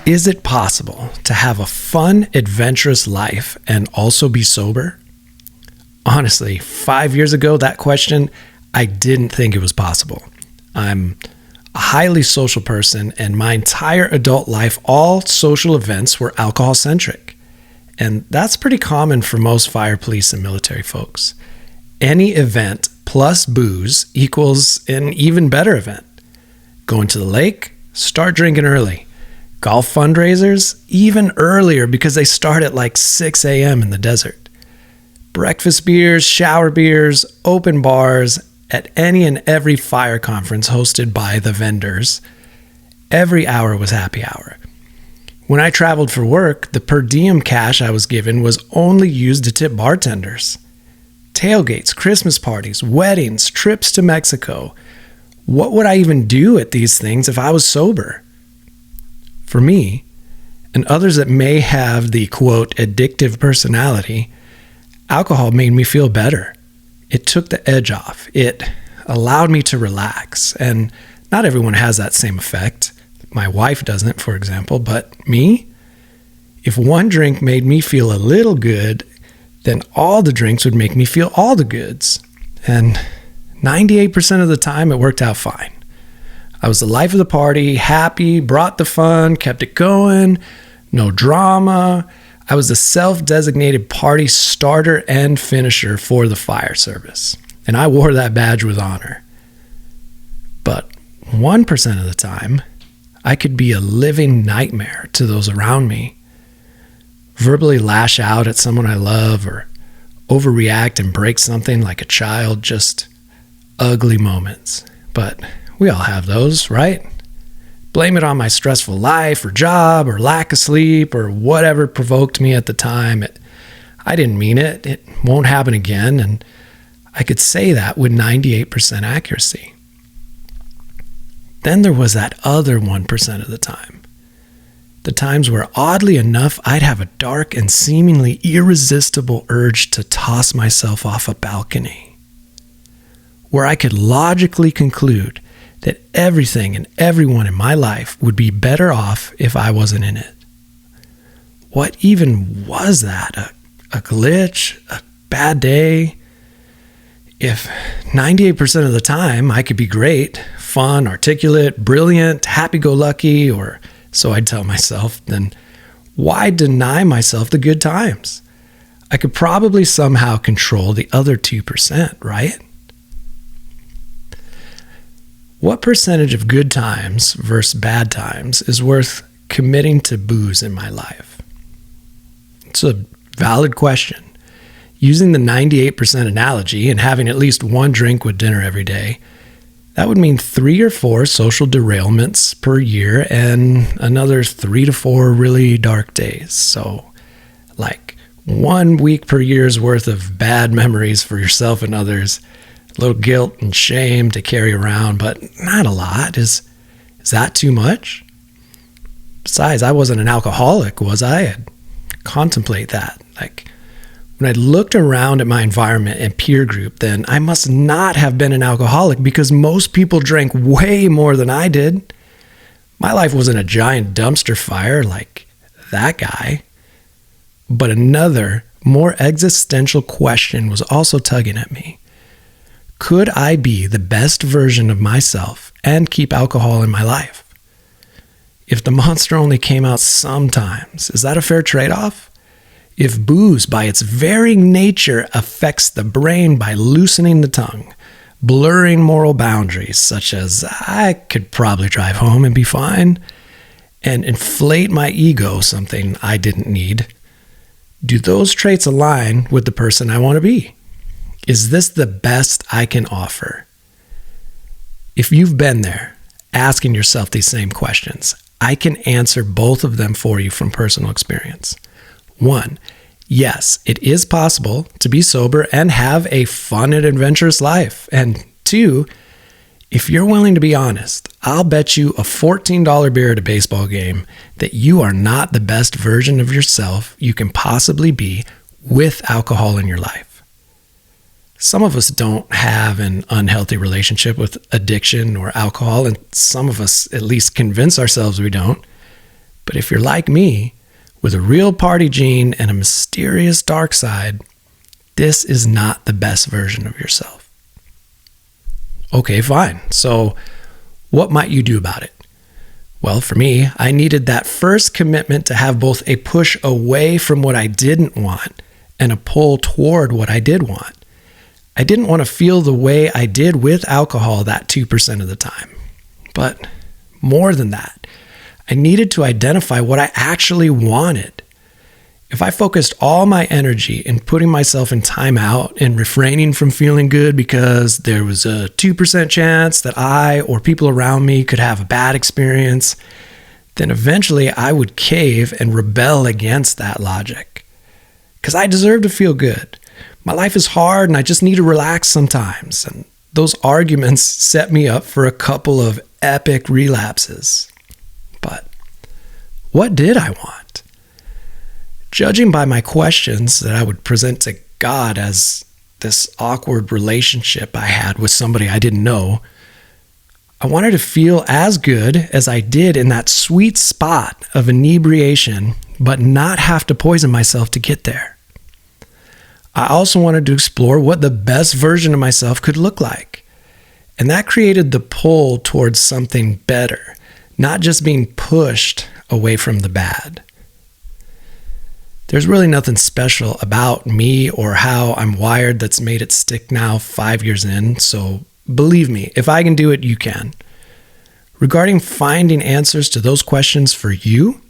Is it possible to have a fun, adventurous life and also be sober? Honestly, 5 years ago, that question, I didn't think it was possible. I'm a highly social person, and my entire adult life, all social events were alcohol-centric. And that's pretty common for most fire, police, and military folks. Any event plus booze equals an even better event. Going to the lake, start drinking early. Golf fundraisers, even earlier because they start at like 6 a.m. in the desert. Breakfast beers, shower beers, open bars at any and every fire conference hosted by the vendors. Every hour was happy hour. When I traveled for work, the per diem cash I was given was only used to tip bartenders. Tailgates, Christmas parties, weddings, trips to Mexico. What would I even do at these things if I was sober? For me, and others that may have the, quote, addictive personality, alcohol made me feel better. It took the edge off. It allowed me to relax. And not everyone has that same effect. My wife doesn't, for example, but me? If one drink made me feel a little good, then all the drinks would make me feel all the goods. And 98% of the time, it worked out fine. I was the life of the party, happy, brought the fun, kept it going, no drama. I was the self-designated party starter and finisher for the fire service, and I wore that badge with honor. But 1% of the time, I could be a living nightmare to those around me. Verbally lash out at someone I love or overreact and break something like a child, just ugly moments. But we all have those, right? Blame it on my stressful life or job or lack of sleep or whatever provoked me at the time. I didn't mean it. It won't happen again. And I could say that with 98% accuracy. Then there was that other 1% of the time. The times where, oddly enough, I'd have a dark and seemingly irresistible urge to toss myself off a balcony. Where I could logically conclude that everything and everyone in my life would be better off if I wasn't in it. What even was that? A glitch? A bad day? If 98% of the time I could be great, fun, articulate, brilliant, happy-go-lucky, or so I'd tell myself, then why deny myself the good times? I could probably somehow control the other 2%, right? What percentage of good times versus bad times is worth committing to booze in my life? It's a valid question. Using the 98% analogy and having at least one drink with dinner every day, that would mean 3 or 4 social derailments per year and another 3 to 4 really dark days. So like 1 week per year's worth of bad memories for yourself and others. A little guilt and shame to carry around, but not a lot. Is that too much? Besides, I wasn't an alcoholic, was I? I'd contemplate that. Like, when I looked around at my environment and peer group, then I must not have been an alcoholic because most people drank way more than I did. My life wasn't a giant dumpster fire like that guy. But another, more existential question was also tugging at me. Could I be the best version of myself and keep alcohol in my life? If the monster only came out sometimes, is that a fair trade-off? If booze, by its very nature, affects the brain by loosening the tongue, blurring moral boundaries, such as I could probably drive home and be fine, and inflate my ego, something I didn't need, do those traits align with the person I want to be? Is this the best I can offer? If you've been there, asking yourself these same questions, I can answer both of them for you from personal experience. 1, yes, it is possible to be sober and have a fun and adventurous life. And 2, if you're willing to be honest, I'll bet you a $14 beer at a baseball game that you are not the best version of yourself you can possibly be with alcohol in your life. Some of us don't have an unhealthy relationship with addiction or alcohol, and some of us at least convince ourselves we don't. But if you're like me, with a real party gene and a mysterious dark side, this is not the best version of yourself. Okay, fine. So what might you do about it? Well, for me, I needed that first commitment to have both a push away from what I didn't want and a pull toward what I did want. I didn't want to feel the way I did with alcohol that 2% of the time. But more than that, I needed to identify what I actually wanted. If I focused all my energy in putting myself in timeout and refraining from feeling good because there was a 2% chance that I or people around me could have a bad experience, then eventually I would cave and rebel against that logic. Because I deserve to feel good. My life is hard and I just need to relax sometimes. And those arguments set me up for a couple of epic relapses. But what did I want? Judging by my questions that I would present to God as this awkward relationship I had with somebody I didn't know, I wanted to feel as good as I did in that sweet spot of inebriation, but not have to poison myself to get there. I also wanted to explore what the best version of myself could look like. And that created the pull towards something better, not just being pushed away from the bad. There's really nothing special about me or how I'm wired that's made it stick now 5 years in, so believe me, if I can do it, you can. Regarding finding answers to those questions for you,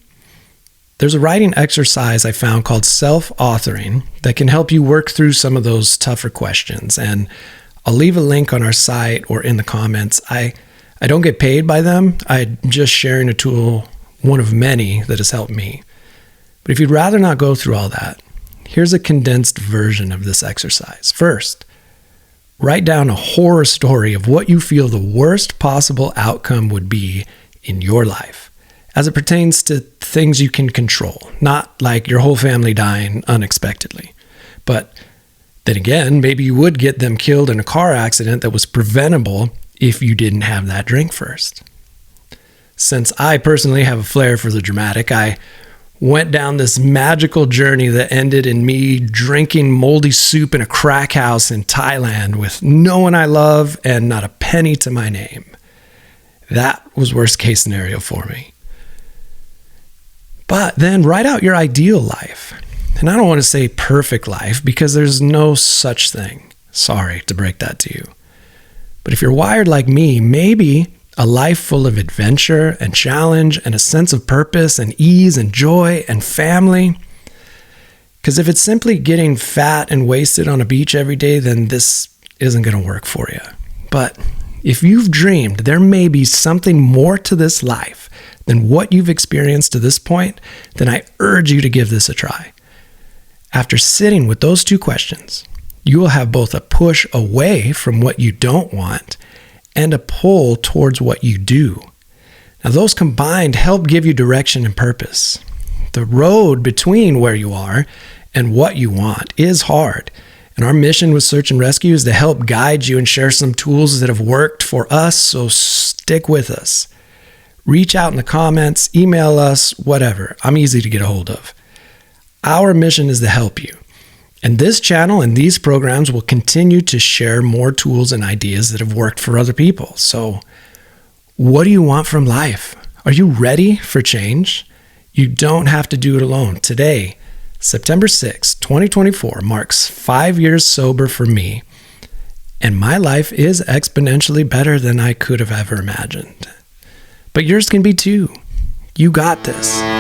there's a writing exercise I found called self-authoring that can help you work through some of those tougher questions, and I'll leave a link on our site or in the comments. I don't get paid by them. I'm just sharing a tool, one of many that has helped me. But if you'd rather not go through all that, here's a condensed version of this exercise. First, write down a horror story of what you feel the worst possible outcome would be in your life, as it pertains to things you can control, not like your whole family dying unexpectedly. But then again, maybe you would get them killed in a car accident that was preventable if you didn't have that drink first. Since I personally have a flair for the dramatic, I went down this magical journey that ended in me drinking moldy soup in a crack house in Thailand with no one I love and not a penny to my name. That was worst case scenario for me. But then write out your ideal life. And I don't want to say perfect life because there's no such thing. Sorry to break that to you. But if you're wired like me, maybe a life full of adventure and challenge and a sense of purpose and ease and joy and family. Because if it's simply getting fat and wasted on a beach every day, then this isn't going to work for you. But if you've dreamed there may be something more to this life than what you've experienced to this point, then I urge you to give this a try. After sitting with those two questions, you will have both a push away from what you don't want and a pull towards what you do. Now, those combined help give you direction and purpose. The road between where you are and what you want is hard. And our mission with Search and Rescue is to help guide you and share some tools that have worked for us, so stick with us. Reach out in the comments, email us, whatever. I'm easy to get a hold of. Our mission is to help you. And this channel and these programs will continue to share more tools and ideas that have worked for other people. So, what do you want from life? Are you ready for change? You don't have to do it alone. Today, September 6, 2024, marks 5 years sober for me, and my life is exponentially better than I could have ever imagined. But yours can be too. You got this.